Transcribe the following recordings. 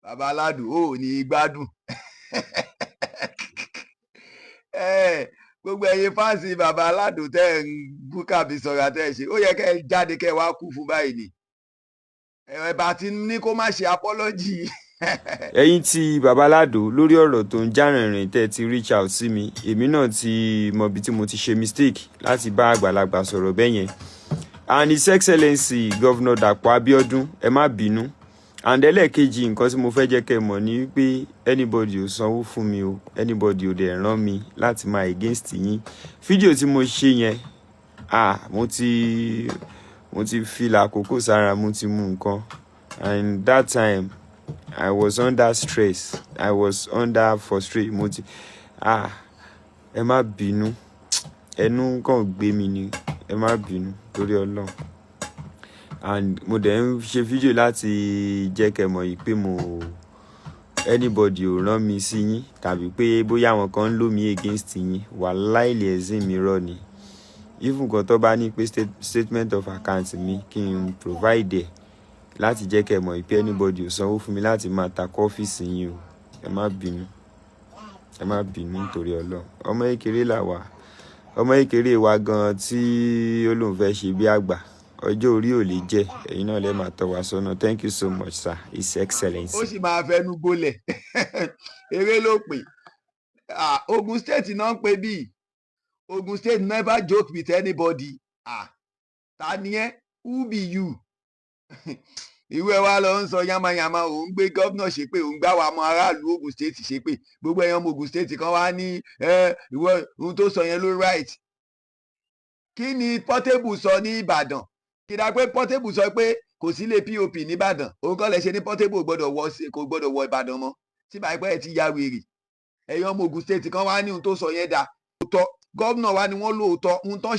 bàbá Alado ò ní gbádùn. Gbogbo ẹ̀yin fáǹsì bàbá Alado tẹ́ ń búkà bí sọ̀rọ̀ àtẹ́ ṣe ó yẹ kẹ́ ẹ jáde kẹ́ ẹ wá kú fún báyìí ni ẹ bá ti ní kó má ṣe apology. ẹ̀yin tí bàbá Alado lórí ọ̀rọ̀ tó ń já rìnrìn tẹ́ ti reach out sí mi, èmi náà ti mọ ibi tí mo ti ṣe mistake láti bá àgbàlagbà sọ̀rọ̀ bẹ́ẹ̀ yẹn. And His Excellency Governor Dàpọ̀ Abíọ́dún, ẹ má bínú. And ẹlẹ́ẹ̀kejì nǹkan tí mo fẹ́ jẹ́ kẹ́ mọ̀ ni wípé anybody ò sanwó fún mi o, anybody ò dẹ̀ rán mi láti máa against yín. Fídíò tí mo ṣe yẹn, mo ti fi àkókò sára, mo ti mú nǹkan. And that time I was under stress, I was under frustration. Ẹ má bínú, ẹnu kàn gbé mi ni, ẹ má bínú torí Ọlọ́run. And mo dẹ̀ ń ṣe fídíò láti jẹ́ kẹ́ mọ̀ yìí pé anybody ò rán mi sí yín tàbí pé bóyá àwọn kan ń lò mí against yín. Wallahi ẹ̀sìn mi rọ ni. Even kan tó bá ní pé statement of account mi kí n provide ẹ̀ láti jẹ́ kẹ́ mọ̀ pé anybody ò sanwó fún mi láti máa ta ọ́fíìsì yín o. Ẹ má bínú, ẹ má bínú nítorí Ọlọ́run. Ọmọ kékeré là wà, ọmọ kékeré wa gan tí ó lóun fẹ́ ṣe bí àgbà, ọjọ́ orí ò lè jẹ́, ẹ̀yin náà lè máa tọ́ wa sọ́nà. Thank you so much sir, His Excellency. Ó sì máa fẹnu gbolẹ̀ eré ló pè. Ogun State náà ń pè bí Ogun State never joke with anybody. Ta ni ẹ́? Who be you? Ìwé wa lọ ń sọ yamayama, òun gbé gómìnà ṣépè, òun gbá wa mọ aráàlú Ogun State ṣépè. Gbogbo ẹ̀yàn ọmọ Ogun State kan wá ní ìwọ ohun tó sọ yẹn ló right. Kí ni Portable sọ ní Ìbàdàn? Kìdá pé Portable sọ pé kò sí ilé POP nìbàdàn, òun kọ́ lẹ ṣe ní Portable kò gbọ́dọ̀ wọ Ìbàdàn mọ́. Tí báyìí pé ẹ ti ya wèrè. Ẹ̀yàn ọmọ Ogun State kan wá ní ohun tó sọ yẹn dá. Òótọ́ gómìnà wa ni wọ́n lóòótọ́ ohun tó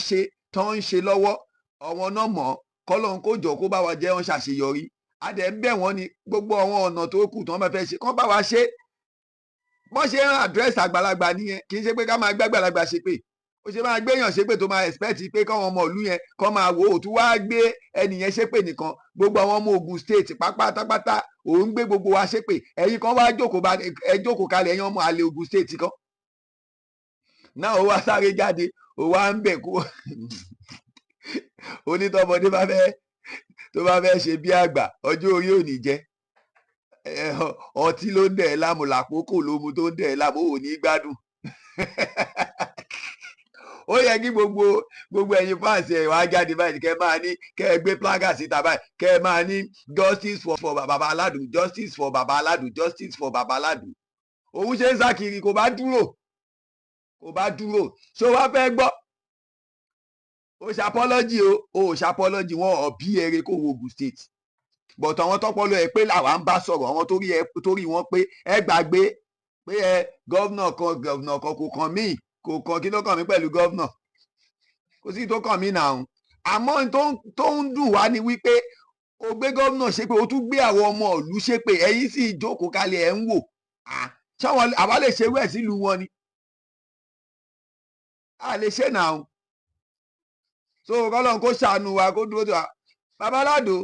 ń ṣe lọ́wọ́ ọ̀wọ́n náà mọ̀ kọ́lọ́n kó jọ kó bá wa jẹ́ wọn ṣàṣeyọrí. A dẹ̀ ń bẹ̀ wọ́n ní gbogbo àwọn ọ̀nà tó kù tí wọ́n bá fẹ́ ṣe kán bá wa ṣe. Wọ́n ṣe ń àdírẹ́sì àgbàlagbà nìyẹn, kì í ṣe pé ká máa gbé àgbàlagbà ṣépè. Ó ṣe máa gbéyàn ṣépè tó máa expect pé káwọn ọmọ ìlú yẹn kán máa wò ó tún wá gbé ẹnìyẹn ṣépè nìkan. Gbogbo àwọn ọmọ Ogun State pátápátá òun gbé gbogbo wa ṣépè. Ẹ̀yin kan wá jókòó kalẹ̀ ẹ̀yin ọmọ àlè Ogun State kan. Náà ó wá sáré jáde ó wá ń bẹ̀ kó onítọ́mọdé tó bá fẹ́ ṣe bí àgbà ọjọ́ orí ò ní jẹ́. Ọtí ló ń dẹ̀ ẹ́ láàmú, làkókò ló mu tó ń dẹ̀ ẹ́ láàmú, ò ní gbádùn. Ó yẹ kí gbogbo ẹ̀yin fáǹsì ẹ̀ wá jáde báyìí kẹ́ máa ní kẹ́ ẹ gbé plágà síta báyìí kẹ́ ẹ máa ní justice for bàbá Alado, justice for bàbá Alado, justice for bàbá Alado. Òun ṣe ń sá kiri kò bá dúró ṣó wá fẹ́ gbọ́. Ó ṣàpọ́lọ́jì ó ṣàpọ́lọ́jì wọn ọ̀bí eré kó wo Ogun State. But àwọn tọ́pọ̀lọ́ ẹ pé làwa ń bá sọ̀rọ̀, àwọn torí wọn pé ẹ gbàgbé pé gọ́vnà kan kò kàn mí, kò kàn kí ló kàn mí pẹ̀lú gọ́vnà, kò sí tó kàn mí náà. Àmọ́ tó ń dùn wá ni wípé o gbé gọ́vnà ṣépè, o tún gbé àwọn ọmọ ìlú ṣépè, ẹ̀yin sì jókòó kalẹ̀ ẹ̀ ń wò. Ṣáwọn àwa lè ṣerú ẹ̀ sílùú wọn ni? A lè ṣe náà. So kọ́lọ́n kó ṣàánú wa kó dúró tó wa. Bàbá Alado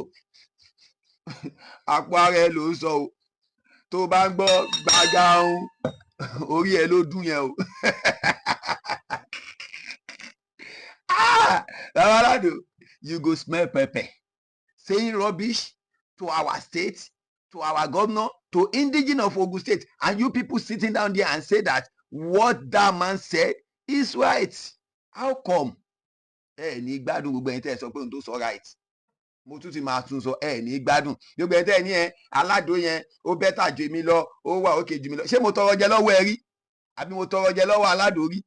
àpò ara ẹ ló ń sọ o, tó bá ń gbọ́ gbàgà ohun orí ẹ ló dùn yẹn o. Bàbá Alado, you go smell pepper saying rubbish to our state, to our governor, to indigenous of Ogun State, and you people sitting down there and say that what that man said is right. How come? Ní gbádùn gbogbo ẹ̀yin tẹ́ ẹ sọ pé ohun tó sọ right. Mo tún ti máa tún sọ ní gbádùn gbogbo ẹ̀yin tẹ́ ẹ ní Alado yẹn ó bẹ́tà ju mi lọ, ó wà òkè ju mi lọ. Ṣé mo tọrọ jẹ lọ́wọ́ ẹ rí? Àbí mo tọrọ jẹ lọ́wọ́ Alado rí?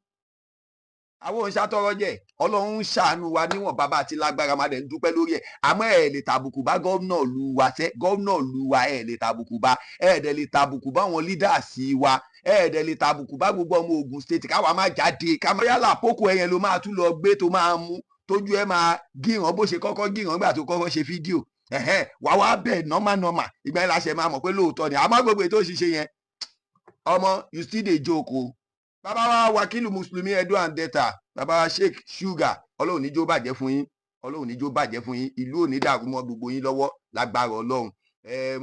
Àwọn òun ṣàtọrọ jẹ. Ọlọ́run ń ṣàánú wa níwọ̀n bàbá àti lágbára máa dẹ̀ ń dúpẹ́ lórí ẹ̀. Àmọ́ ẹ lè tàbùkù bá gómìnà lu wa sẹ́, gómìnà lu wa ẹ lè tàbùkù bá, ẹ dẹ̀ lè tàbùkù bá àwọn leaders wa, ẹ dẹ̀ lè tàbùkù bá gbogbo ọmọ Ogun State káwa má jáde ká má yálà àpòkò ẹ̀yẹn ló máa tún lọ gbé tó máa mú tójú ẹ máa gíran bó ṣe kọ́kọ́ gíran nígbà tó kọ́kọ́ ṣe fídíò. Wà bẹ́ẹ̀ normal ìgbà yẹn la ṣe máa mọ̀ pé lóòótọ́ ni. Àmọ́ gbogbo ètò òṣìṣẹ́ yẹn ọmọ you still dey joke o. Bàbá wa Wakilu Mùsùlùmí Edo and Delta, bàbá wa Sheikh Sugar, Ọlọ́run níjó bàjẹ́ fún yín, Ọlọ́run níjó bàjẹ́ fún yín, ìlú ò ní dàrú mọ́ gbogbo yín lọ́wọ́ lágbára Ọlọ́run.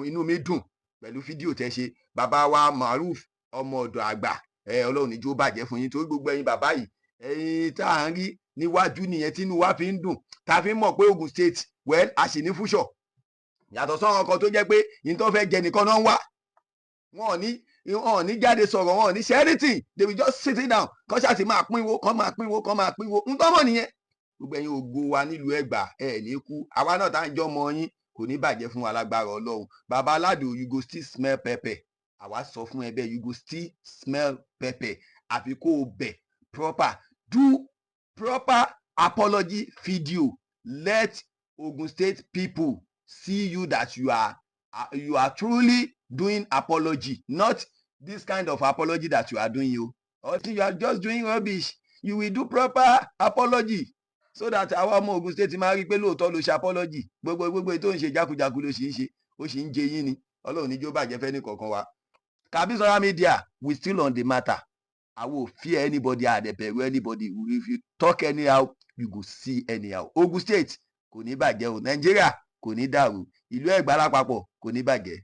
inú mi dùn pẹ̀lú fídíò tẹ́ ṣe bàbá wa Maruf ọmọ ọ̀dọ̀ àgbà ọlọ́run níjó bàjẹ́ fún yín torí gbogbo ẹ̀yin bàbá yìí ẹ̀yin tá à ń rí níwájú nìyẹn tínú wa fi ń dùn tá a fi ń mọ̀ pé Ogun State well a sì ní fúṣọ̀ yàtọ̀ sọ́run ọkọ̀ tó jẹ́ pé yín tó fẹ́ jẹ nìkan náà ń wá wọn ò ní jáde sọ̀rọ̀ wọn ò ní ṣe anything they will just sit down kọ́ ṣáà ti máa pínwó kọ́ máa pínwó ń tọ́mọ̀ nìyẹn gbogbo ẹ̀yin ògo wa nílùú Ẹ̀gbá ẹ̀ ní kú àwa náà tá à ń jọ́ mọ yín kò ní bàjẹ́ fún wa lágbára Ọlọ́run bàbá Alado you go still smell pepper àwa sọ fún ẹ bẹ́ẹ̀ you go still smell pepper àfi kó o bẹ̀ proper do proper apology video let Ogun State people see you that you are truly doing apology not this kind of apology that you are doing or if you are just doing rubbish you will do proper apology so that our ọmọ Ogun State máa rí pé lóòótọ́ ló ṣe apology gbogbo tó ń ṣe jákujàku ló sì ń ṣe ó sì ń jẹ yín ni Ọlọ́run níjó bàjẹ́ fẹ́ ní kọ̀ọ̀kan wa Kabi social media we still on the matter I will fear anybody àdẹ̀bẹ̀rù anybody if you talk anyhow you go see anyhow Ogun State kò ní bàjẹ́ o Nàìjíríà kò ní dàrú ìlú Ẹ̀gbá lápapọ̀ kò ní bàjẹ́.